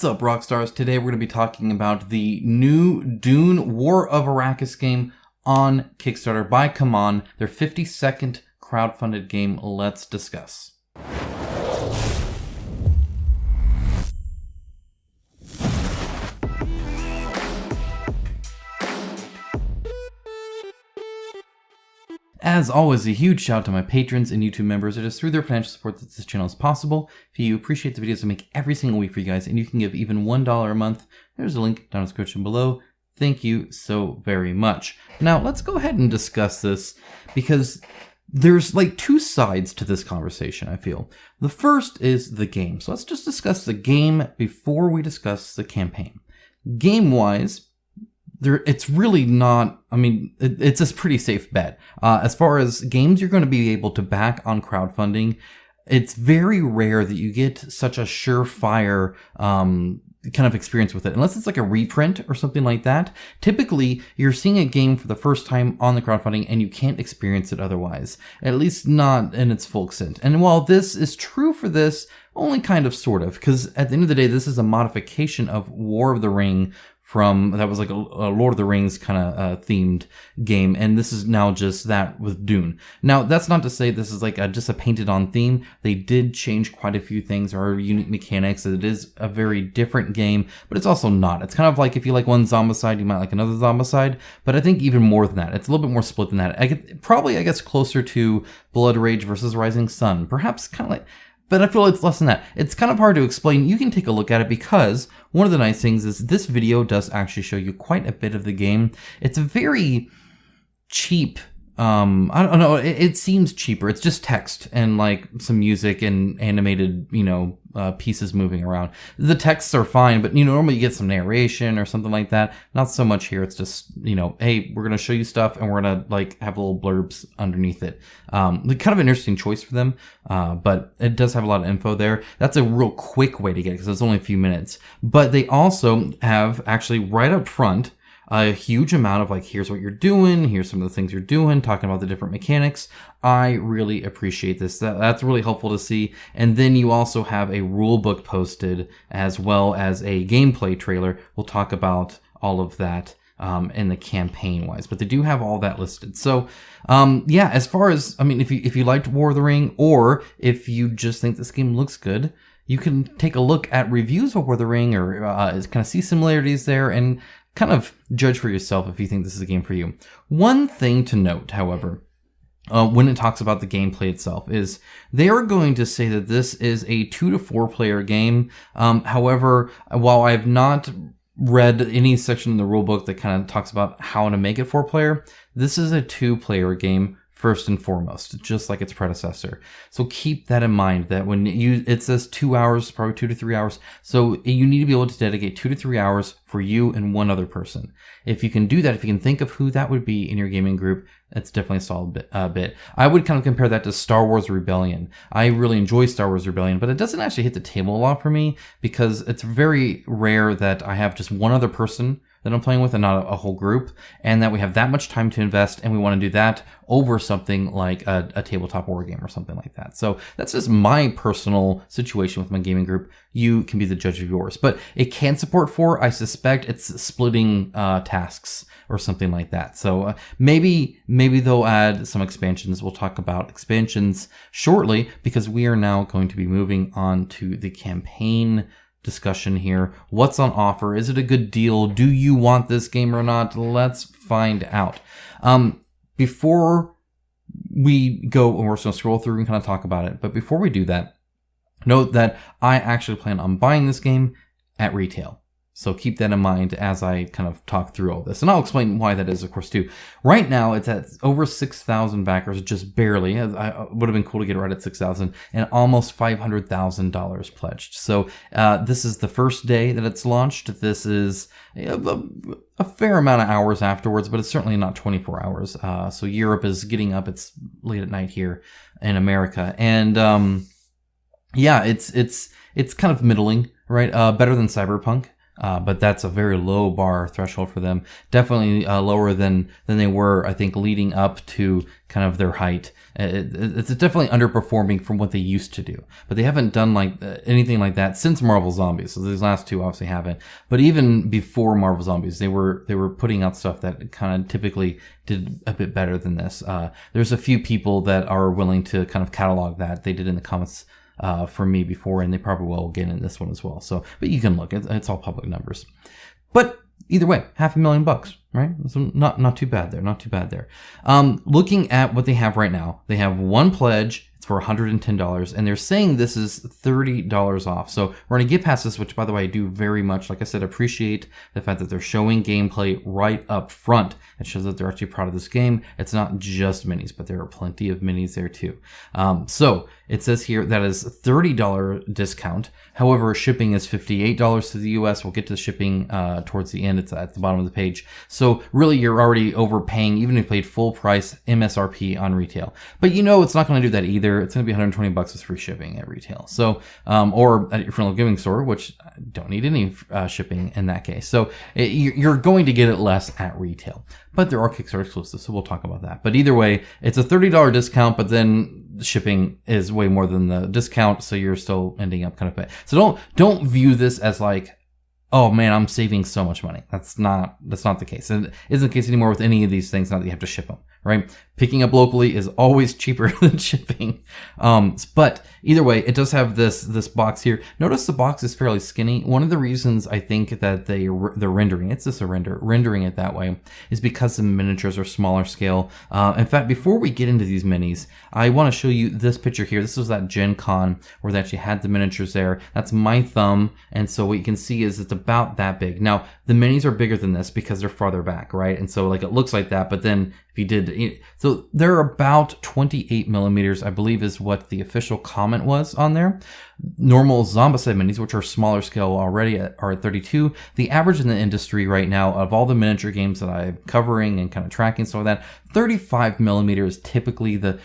What's up, Rockstars? Today we're going to be talking about the new Dune War of Arrakis game on Kickstarter by Come On, their 52nd crowdfunded game. Let's discuss. As always, a huge shout out to my patrons and YouTube members. It is through their financial support that this channel is possible. If you appreciate the videos I make every single week for you guys, and you can give even $1 a month, there's a link down in the description below. Thank you so very much. Now, let's go ahead and discuss this, because there's like two sides to this conversation, I feel. The first is the game. So let's just discuss the game before we discuss the campaign. Game-wise, it's really not, it's a pretty safe bet. As far as games you're going to be able to back on crowdfunding, it's very rare that you get such a surefire kind of experience with it, unless it's like a reprint or something like that. Typically, you're seeing a game for the first time on the crowdfunding and you can't experience it otherwise, at least not in its full extent. And while this is true for this, only kind of sort of, because at the end of the day, this is a modification of War of the Ring that was like a Lord of the Rings kind of themed game, and this is now just that with Dune. Now, that's not to say this is like just a painted on theme. They did change quite a few things, or unique mechanics. It is a very different game, but it's also not. It's kind of like if you like one Zombicide, you might like another Zombicide, but I think even more than that. It's a little bit more split than that. I guess closer to Blood Rage versus Rising Sun, perhaps kind of like. But I feel it's less than that. It's kind of hard to explain. You can take a look at it, because one of the nice things is this video does actually show you quite a bit of the game. It's a very cheap, I don't know, it seems cheaper. It's just text and like some music and animated, pieces moving around. The texts are fine, but normally you get some narration or something like that. Not so much here. It's just, hey, we're going to show you stuff and we're going to like have little blurbs underneath it. Kind of an interesting choice for them. But it does have a lot of info there. That's a real quick way to get it, because it's only a few minutes. But they also have actually right up front a huge amount of like, here's what you're doing, here's some of the things you're doing, talking about the different mechanics. I really appreciate this. That's really helpful to see. And then you also have a rule book posted, as well as a gameplay trailer. We'll talk about all of that in the campaign wise, but they do have all that listed. So as far as, if you liked War of the Ring, or if you just think this game looks good, you can take a look at reviews of War of the Ring, or kind of see similarities there and kind of judge for yourself if you think this is a game for you. One thing to note, however, when it talks about the gameplay itself, is they are going to say that this is a 2 to 4 player game. However, while I've not read any section in the rulebook that kind of talks about how to make it 4 player, this is a 2 player game first and foremost, just like its predecessor. So keep that in mind, that when it says 2 hours, probably 2 to 3 hours. So you need to be able to dedicate 2 to 3 hours for you and one other person. If you can do that, if you can think of who that would be in your gaming group, that's definitely a solid bit. I would kind of compare that to Star Wars Rebellion. I really enjoy Star Wars Rebellion, but it doesn't actually hit the table a lot for me, because it's very rare that I have just one other person that I'm playing with and not a whole group, and that we have that much time to invest, and we want to do that over something like a tabletop war game or something like that. So that's just my personal situation with my gaming group. You can be the judge of yours, but it can support 4. I suspect it's splitting tasks or something like that. So maybe they'll add some expansions. We'll talk about expansions shortly, because we are now going to be moving on to the campaign discussion here. What's on offer? Is it a good deal? Do you want this game or not? Let's find out. Before we go, and we're just going to scroll through and kind of talk about it, but before we do that, note that I actually plan on buying this game at retail. So keep that in mind as I kind of talk through all this. And I'll explain why that is, of course, too. Right now, it's at over 6,000 backers, just barely. It would have been cool to get it right at 6,000, and almost $500,000 pledged. So this is the first day that it's launched. This is a fair amount of hours afterwards, but it's certainly not 24 hours. So Europe is getting up. It's late at night here in America. And it's kind of middling, right? Better than Cyberpunk. But that's a very low bar threshold for them. Definitely lower than they were, I think, leading up to kind of their height. It's definitely underperforming from what they used to do. But they haven't done like anything like that since Marvel Zombies. So these last two obviously haven't. But even before Marvel Zombies, they were putting out stuff that kind of typically did a bit better than this. There's a few people that are willing to kind of catalog that. They did in the comments for me before, and they probably will again in this one as well. So, but you can look; it's all public numbers. But either way, $500,000, right? So not too bad there. Not too bad there. Looking at what they have right now, they have one pledge. It's for $110, and they're saying this is $30 off. So we're going to get past this, which, by the way, I do very much, like I said, appreciate the fact that they're showing gameplay right up front. It shows that they're actually proud of this game. It's not just minis, but there are plenty of minis there too. So it says here that is $30 discount. However, shipping is $58 to the US. We'll get to the shipping towards the end. It's at the bottom of the page. So really, you're already overpaying, even if you paid full price MSRP on retail. But you know it's not going to do that either. It's going to be $120 with free shipping at retail. So, or at your friendly giving store, which don't need any shipping in that case. So you're going to get it less at retail. But there are Kickstarter exclusives, so we'll talk about that. But either way, it's a $30 discount, but then shipping is way more than the discount, so you're still ending up kind of paying. So don't view this as like, oh man, I'm saving so much money. That's not the case. And it isn't the case anymore with any of these things now that you have to ship them, right? Picking up locally is always cheaper than shipping. But either way, it does have this box here. Notice the box is fairly skinny. One of the reasons I think that they're rendering, it's just a rendering it that way, is because the miniatures are smaller scale. In fact, before we get into these minis, I want to show you this picture here. This was that Gen Con where they actually had the miniatures there. That's my thumb. And so what you can see is it's about that big. Now, the minis are bigger than this because they're farther back, right? And so like it looks like that, but then if you did, so they're about 28 millimeters, I believe is what the official comment was on there. Normal Zombicide minis, which are smaller scale already, are at 32. The average in the industry right now of all the miniature games that I'm covering and kind of tracking some of that, 35 millimeter is typically the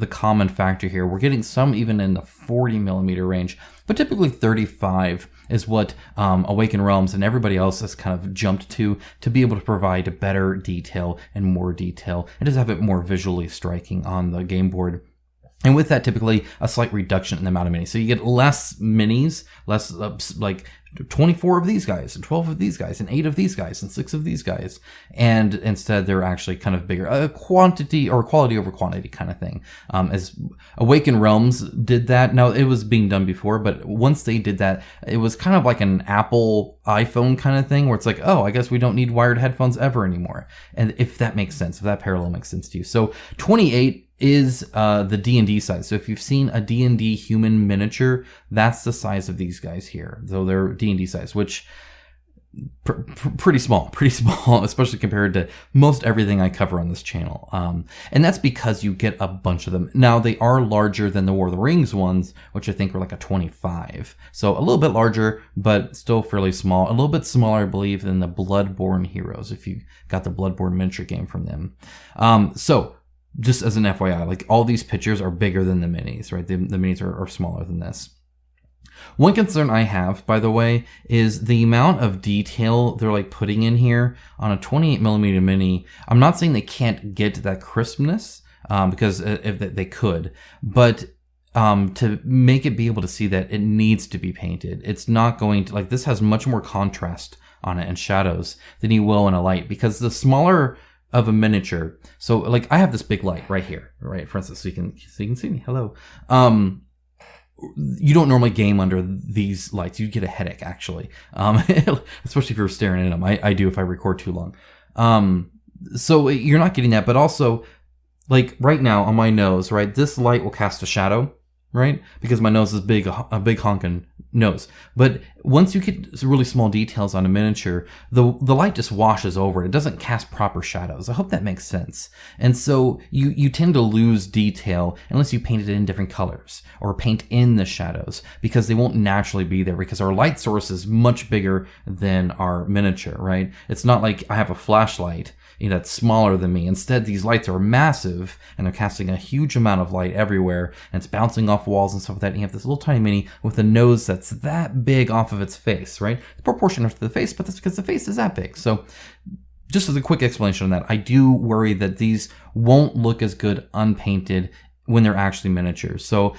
common factor here. We're getting some even in the 40 millimeter range, but typically 35 is what Awakened Realms and everybody else has kind of jumped to be able to provide better detail and more detail and just have it more visually striking on the game board. And with that, typically a slight reduction in the amount of minis. So you get less minis, less like 24 of these guys and 12 of these guys and 8 of these guys and 6 of these guys. And instead they're actually kind of bigger, a quantity or quality over quantity kind of thing. As Awakened Realms did that. Now it was being done before, but once they did that, it was kind of like an Apple iPhone kind of thing where it's like, oh, I guess we don't need wired headphones ever anymore. And if that makes sense, if that parallel makes sense to you. So 28 is the D&D size. So if you've seen a D&D human miniature, that's the size of these guys here. So they're D&D size, which pretty small, especially compared to most everything I cover on this channel. And that's because you get a bunch of them. Now they are larger than the War of the Rings ones, which I think were like a 25. So a little bit larger, but still fairly small. A little bit smaller, I believe, than the Bloodborne heroes, if you got the Bloodborne miniature game from them. So just as an FYI, like all these pictures are bigger than the minis, right? The minis are smaller than this. One concern I have, by the way, is the amount of detail they're like putting in here on a 28 millimeter mini. I'm not saying they can't get that crispness, because if they could, but to make it be able to see that, it needs to be painted. It's not going to, like, this has much more contrast on it and shadows than you will in a light, because the smaller of a miniature. So like I have this big light right here, right? For instance, so you can see me. Hello. You don't normally game under these lights. You'd get a headache actually. Especially if you're staring at them. I do if I record too long. So you're not getting that, but also like right now on my nose, right? This light will cast a shadow, right? Because my nose is big, a big honking nose. But once you get really small details on a miniature, the light just washes over it. It doesn't cast proper shadows. I hope that makes sense. And so you tend to lose detail unless you paint it in different colors or paint in the shadows, because they won't naturally be there, because our light source is much bigger than our miniature, right? It's not like I have a flashlight that's smaller than me. Instead, these lights are massive and they're casting a huge amount of light everywhere, and it's bouncing off walls and stuff like that. And you have this little tiny mini with a nose that's that big off off of its face, right? It's proportional to the face, but that's because the face is that big. So just as a quick explanation on that, I do worry that these won't look as good unpainted when they're actually miniatures. So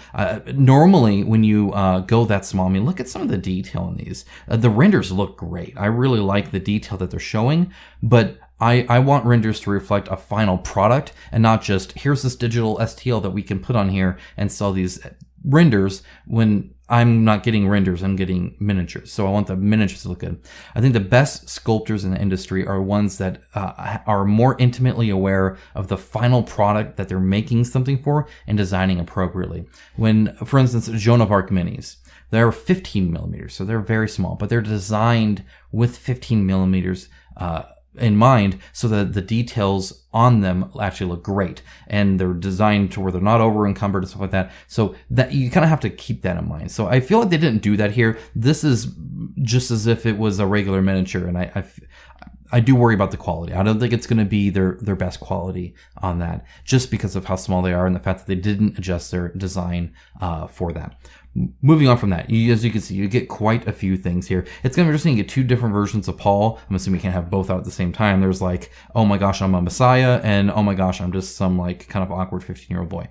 normally when you go that small, I mean, look at some of the detail in these. The renders look great. I really like the detail that they're showing, but I want renders to reflect a final product and not just, here's this digital STL that we can put on here and sell these renders when I'm not getting renders, I'm getting miniatures. So I want the miniatures to look good. I think the best sculptors in the industry are ones that are more intimately aware of the final product that they're making something for and designing appropriately. When, for instance, Joan of Arc minis, they're 15 millimeters, so they're very small, but they're designed with 15 millimeters in mind so that the details on them actually look great, and they're designed to where they're not over encumbered and stuff like that. So that you kind of have to keep that in mind. So I feel like they didn't do that here. This is just as if it was a regular miniature, and I do worry about the quality. I don't think it's going to be their best quality on that, just because of how small they are and the fact that they didn't adjust their design for that. Moving on from that, as you can see, you get quite a few things here. It's going to be interesting to get two different versions of Paul. I'm assuming you can't have both out at the same time. There's like, oh my gosh, I'm a messiah, and oh my gosh, I'm just some like kind of awkward 15-year-old boy.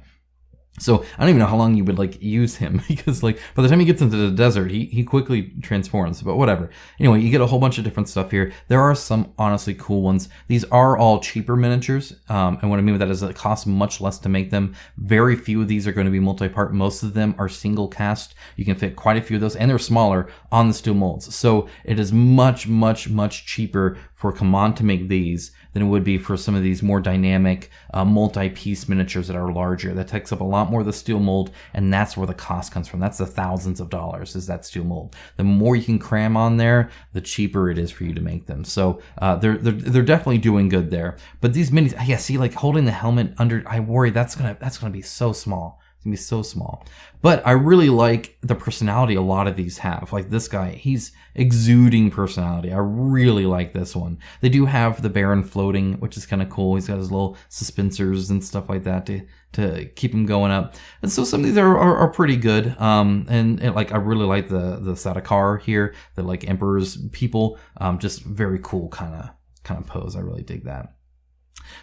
So I don't even know how long you would like use him, because like by the time he gets into the desert, he quickly transforms, but whatever. Anyway, you get a whole bunch of different stuff here. There are some honestly cool ones. These are all cheaper miniatures. And what I mean with that is it costs much less to make them. Very few of these are going to be multi-part. Most of them are single cast. You can fit quite a few of those, and they're smaller on the steel molds. So it is much, much, much cheaper for Command to make these than it would be for some of these more dynamic multi-piece miniatures that are larger. That takes up a lot more of the steel mold, and that's where the cost comes from. That's the thousands of dollars, is that steel mold. The more you can cram on there, the cheaper it is for you to make them. So they're definitely doing good there. But these minis, yeah, see, like holding the helmet under, I worry that's gonna be so small. It's gonna be so small. But I really like the personality a lot of these have. Like this guy, he's exuding personality. I really like this one. They do have the Baron floating, which is kind of cool. He's got his little suspensors and stuff like that to keep him going up. And so some of these are pretty good. And like I really like the Sadakar here, the like Emperor's people. Just very cool kind of pose. I really dig that.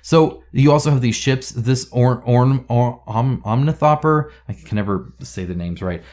So you also have these ships. This Omnithopper, I can never say the names right,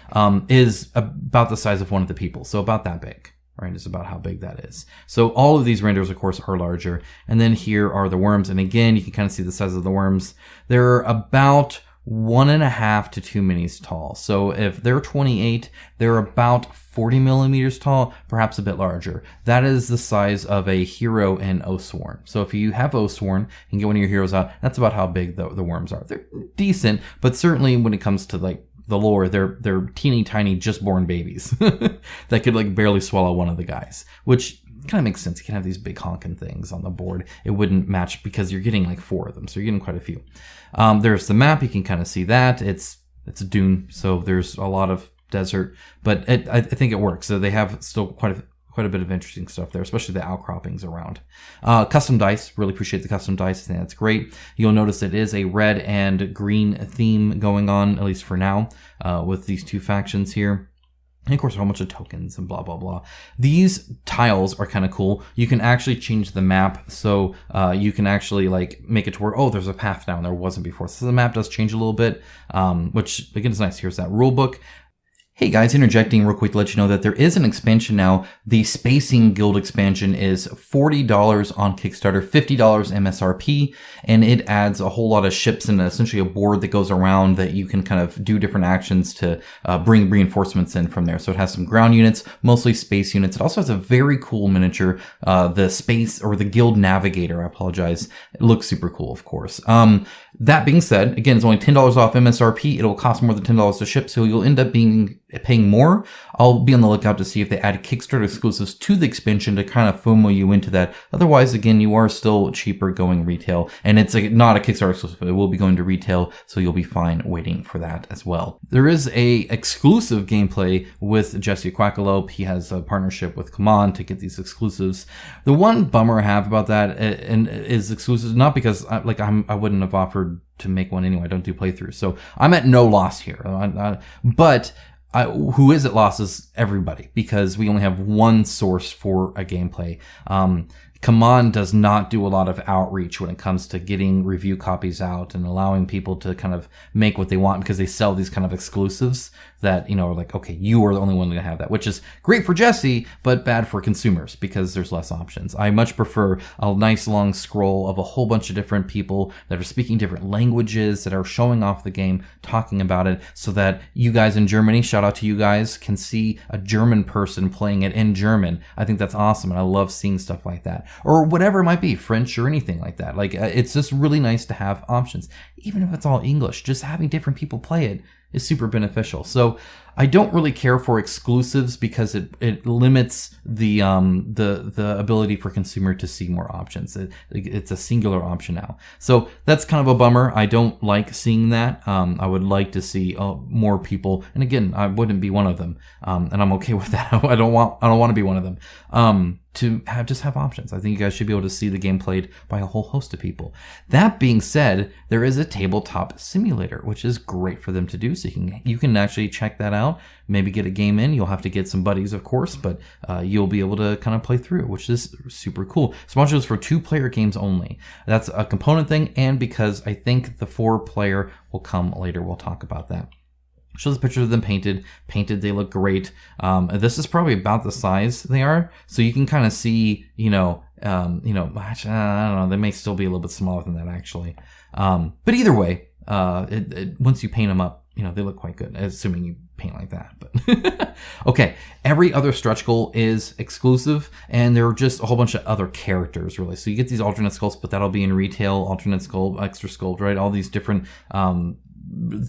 is about the size of one of the people. So about that big, right? Is about how big that is. So all of these renders, of course, are larger. And then here are the worms. And again, you can kind of see the size of the worms. They're about 1.5 to 2 minis tall. So if they're 28, they're about 40 millimeters tall, perhaps a bit larger. That is the size of a hero in Oathsworn. So if you have Oathsworn and get one of your heroes out, that's about how big the worms are. They're decent, but certainly when it comes to like the lore, they're teeny tiny, just born babies that could like barely swallow one of the guys, which kind of makes sense. You can have these big honking things on the board. It wouldn't match because you're getting like 4 of them, so you're getting quite a few. There's the map. You can kind of see that. It's Dune, so there's a lot of desert, but I think it works. So they have still quite a bit of interesting stuff there, especially the outcroppings around. Custom dice, really appreciate the custom dice. I think that's great. You'll notice it is a red and green theme going on, at least for now, with these two factions here. And of course, a whole bunch of tokens and blah, blah, blah. These tiles are kind of cool. You can actually change the map. So you can actually like make it to where, oh, there's a path now and there wasn't before. So the map does change a little bit, which again is nice. Here's that rule book. Hey guys, interjecting real quick to let you know that there is an expansion now. The Spacing Guild expansion is $40 on Kickstarter, $50 MSRP, and it adds a whole lot of ships and essentially a board that goes around that you can kind of do different actions to bring reinforcements in from there. So it has some ground units, mostly space units. It also has a very cool miniature, the Space or the Guild Navigator. I apologize. It looks super cool, of course. That being said, again, it's only $10 off MSRP. It'll cost more than $10 to ship, so you'll end up paying more. I'll be on the lookout to see if they add Kickstarter exclusives to the expansion to kind of FOMO you into that. Otherwise, again, you are still cheaper going retail, and it's not a Kickstarter exclusive. It will be going to retail, so you'll be fine waiting for that as well. There is a exclusive gameplay with Jesse Quackalope. He has a partnership with Command to get these exclusives. The one bummer I have about that and is exclusives, not because I wouldn't have offered to make one anyway. I don't do playthroughs, so I'm at no loss here. But who is at loss is everybody, because we only have one source for a gameplay. Command does not do a lot of outreach when it comes to getting review copies out and allowing people to kind of make what they want, because they sell these kind of exclusives that, you know, are like, okay, you are the only one going to have that, which is great for Jesse, but bad for consumers because there's less options. I much prefer a nice long scroll of a whole bunch of different people that are speaking different languages, that are showing off the game, talking about it, so that you guys in Germany, shout out to you guys, can see a German person playing it in German. I think that's awesome, and I love seeing stuff like that. Or whatever it might be, French or anything like that. Like, it's just really nice to have options. Even if it's all English, just having different people play it is super beneficial. So I don't really care for exclusives because it limits the ability for consumer to see more options. It's a singular option now. So that's kind of a bummer. I don't like seeing that. I would like to see more people. And again, I wouldn't be one of them. And I'm okay with that. I don't want to be one of them. To just have options. I think you guys should be able to see the game played by a whole host of people. That being said, there is a tabletop simulator, which is great for them to do. So you can actually check that out. Maybe get a game in. You'll have to get some buddies, of course, but you'll be able to kind of play through it, which is super cool. Sponsored is for 2-player games only. That's a component thing, and because I think the 4-player will come later. We'll talk about that. Shows pictures of them painted. They look great. This is probably about the size they are, so you can kind of see, actually, I don't know, they may still be a little bit smaller than that, actually. But either way, once you paint them up, they look quite good, assuming you paint like that. But okay, every other stretch goal is exclusive, and there are just a whole bunch of other characters, really. So you get these alternate sculpts, but that'll be in retail, alternate sculpt, extra sculpt, right? All these different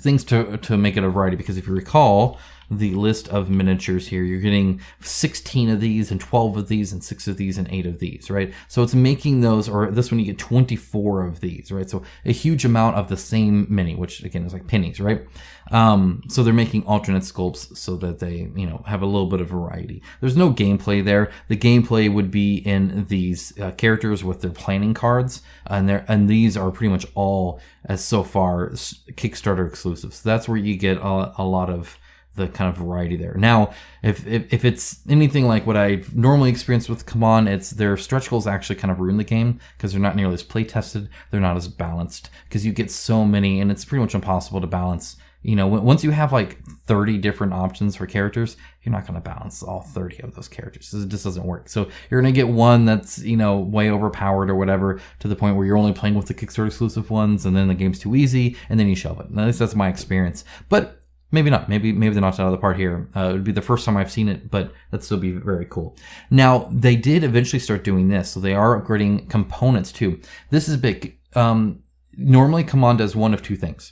things to make it a variety, because if you recall the list of miniatures here, you're getting 16 of these and 12 of these and 6 of these and 8 of these, right? So it's making those, or this one you get 24 of these, right? So a huge amount of the same mini, which again is like pennies, right? So they're making alternate sculpts so that they, have a little bit of variety. There's no gameplay there. The gameplay would be in these characters with their planning cards, and these are pretty much all, as so far, Kickstarter exclusives. So that's where you get a lot of the kind of variety there. Now, if it's anything like what I've normally experienced with Command, it's their stretch goals actually kind of ruin the game because they're not nearly as play tested. They're not as balanced because you get so many, and it's pretty much impossible to balance. Once you have like 30 different options for characters, you're not going to balance all 30 of those characters. It just doesn't work. So you're going to get one that's, way overpowered or whatever, to the point where you're only playing with the Kickstarter exclusive ones, and then the game's too easy, and then you shelve it. At least that's my experience. But maybe not. Maybe they're knocked out of the park here. It would be the first time I've seen it, but that'd still be very cool. Now, they did eventually start doing this, so they are upgrading components too. This is big. Normally, Command does one of two things.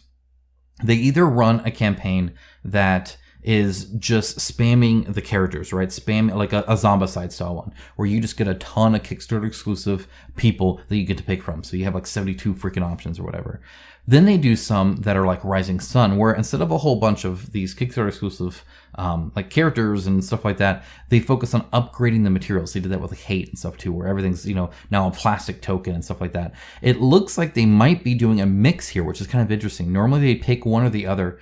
They either run a campaign that is just spamming the characters, right? Spam, like a Zombicide style one, where you just get a ton of Kickstarter exclusive people that you get to pick from. So you have like 72 freaking options or whatever. Then they do some that are like Rising Sun, where instead of a whole bunch of these Kickstarter exclusive like characters and stuff like that, they focus on upgrading the materials. They did that with like Hate and stuff too, where everything's, now a plastic token and stuff like that. It looks like they might be doing a mix here, which is kind of interesting. Normally they pick one or the other.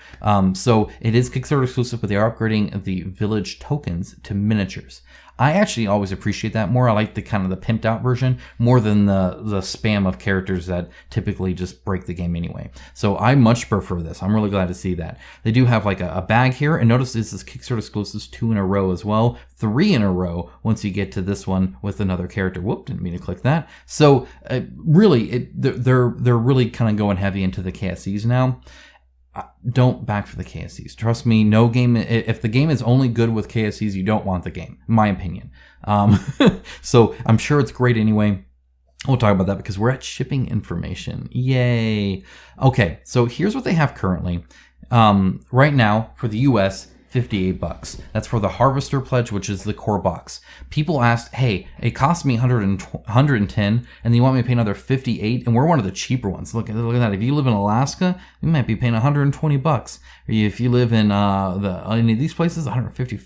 So it is Kickstarter exclusive, but they are upgrading the village tokens to miniatures. I actually always appreciate that more. I like the kind of the pimped out version more than the spam of characters that typically just break the game anyway. So I much prefer this. I'm really glad to see that. They do have like a bag here, and notice this is Kickstarter exclusives 2 in a row as well, 3 in a row once you get to this one with another character. Whoop, didn't mean to click that. So really, they're really kind of going heavy into the KSCs now. Don't back for the KSCs. Trust me, no game. If the game is only good with KSCs, you don't want the game, in my opinion. So I'm sure it's great anyway. We'll talk about that because we're at shipping information. Yay. Okay, so here's what they have currently. Right now, for the US, $58. That's for the Harvester Pledge, which is the core box. People asked, hey, it cost me $110, and you want me to pay another $58, and we're one of the cheaper ones. Look at that. If you live in Alaska, you might be paying $120. Or if you live in any of these places, $154,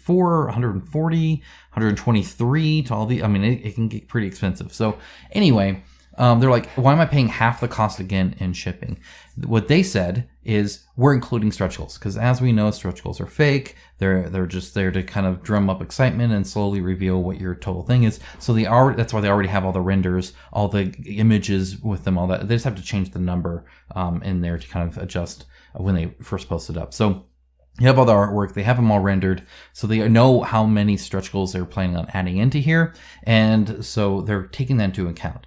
$140, $123 to all the. I mean, it can get pretty expensive. So anyway, they're like, why am I paying half the cost again in shipping? What they said is we're including stretch goals because, as we know, stretch goals are fake. They're just there to kind of drum up excitement and slowly reveal what your total thing is. So that's why they already have all the renders, all the images with them, all that. They just have to change the number in there to kind of adjust when they first post it up. So you have all the artwork, they have them all rendered, so they know how many stretch goals they're planning on adding into here, and so they're taking that into account.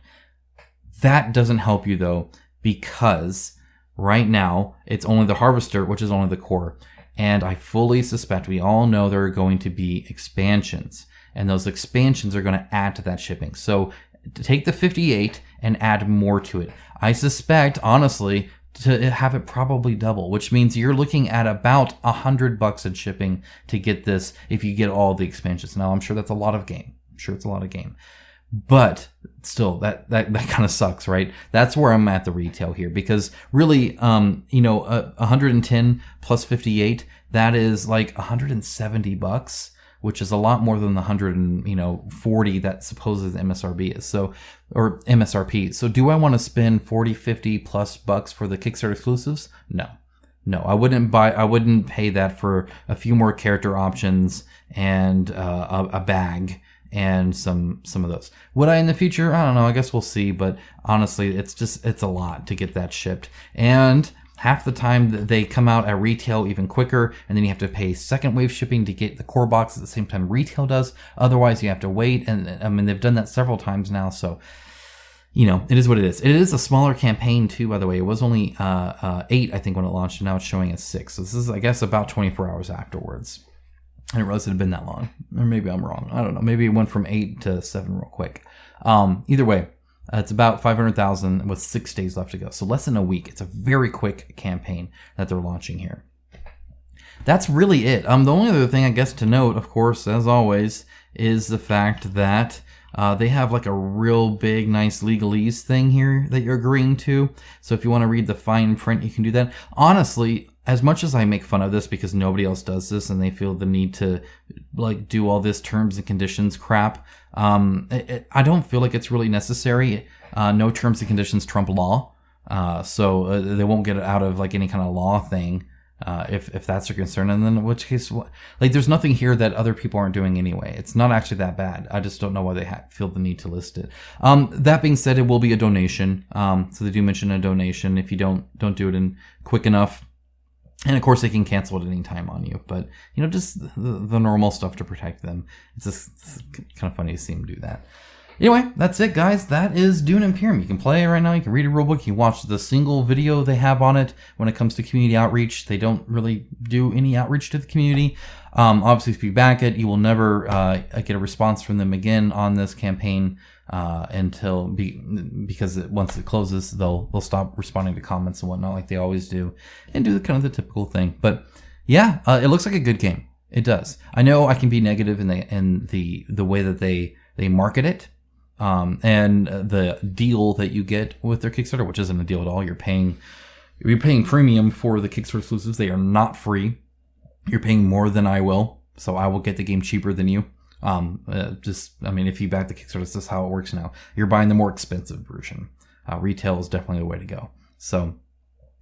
That doesn't help you though, because right now it's only the Harvester, which is only the core, and I fully suspect, we all know there are going to be expansions, and those expansions are going to add to that shipping. So to take the 58 and add more to it. I suspect, honestly, to have it probably double, which means you're looking at about $100 in shipping to get this if you get all the expansions. Now, I'm sure that's a lot of game. I'm sure it's a lot of game. But still, that kind of sucks, right? That's where I'm at the retail here, because really, 110 plus 58, that is like $170, which is a lot more than the 140 that supposed MSRP is. So, or MSRP. So do I want to spend 40, 50 plus bucks for the Kickstarter exclusives? No, I wouldn't pay that for a few more character options and a bag and some of those. Would I in the future? I don't know. I guess we'll see. But honestly, it's a lot to get that shipped. And half the time they come out at retail even quicker, and then you have to pay second wave shipping to get the core box at the same time retail does. Otherwise, you have to wait. And I mean, they've done that several times now. So, it is what it is. It is a smaller campaign too, by the way. It was only 8, I think, when it launched, and now it's showing as 6. So this is, I guess, about 24 hours afterwards. I didn't realize it had been that long. Or maybe I'm wrong. I don't know. Maybe it went from 8 to 7 real quick. Either way, it's about 500,000 with 6 days left to go. So less than a week. It's a very quick campaign that they're launching here. That's really it. The only other thing I guess to note, of course, as always, is the fact that they have like a real big, nice legalese thing here that you're agreeing to. So if you want to read the fine print, you can do that. Honestly, as much as I make fun of this because nobody else does this and they feel the need to like do all this terms and conditions crap, I don't feel like it's really necessary. No terms and conditions trump law. So they won't get it out of like any kind of law thing. If that's your concern, and then in which case, like, there's nothing here that other people aren't doing anyway. It's not actually that bad. I just don't know why they feel the need to list it. That being said, it will be a donation. So they do mention a donation if you don't do it in quick enough. And of course, they can cancel at any time on you. But just the normal stuff to protect them. It's just kind of funny to see them do that. Anyway, that's it, guys. That is Dune Imperium. You can play it right now. You can read a rulebook. You can watch the single video they have on it. When it comes to community outreach, they don't really do any outreach to the community. Obviously, if you back it, you will never get a response from them again on this campaign because once it closes, they'll stop responding to comments and whatnot like they always do, and do the typical thing. But yeah, it looks like a good game. It does. I know I can be negative in the way that they market it. And the deal that you get with their Kickstarter, which isn't a deal at all. You're paying premium for the Kickstarter exclusives. They are not free. You're paying more than I will, so I will get the game cheaper than you. If you back the Kickstarter, this is how it works now. You're buying the more expensive version. Retail is definitely the way to go. So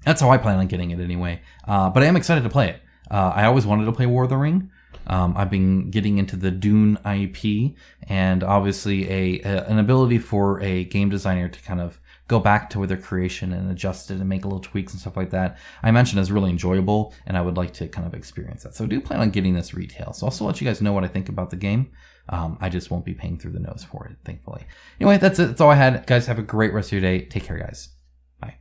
that's how I plan on getting it anyway. But I am excited to play it. I always wanted to play War of the Ring. I've been getting into the Dune IP, and obviously an ability for a game designer to kind of go back to their creation and adjust it and make little tweaks and stuff like that, I mentioned is really enjoyable, and I would like to kind of experience that. So I do plan on getting this retail. So I'll still let you guys know what I think about the game. I just won't be paying through the nose for it, thankfully. Anyway, that's it. That's all I had. Guys, have a great rest of your day. Take care, guys. Bye.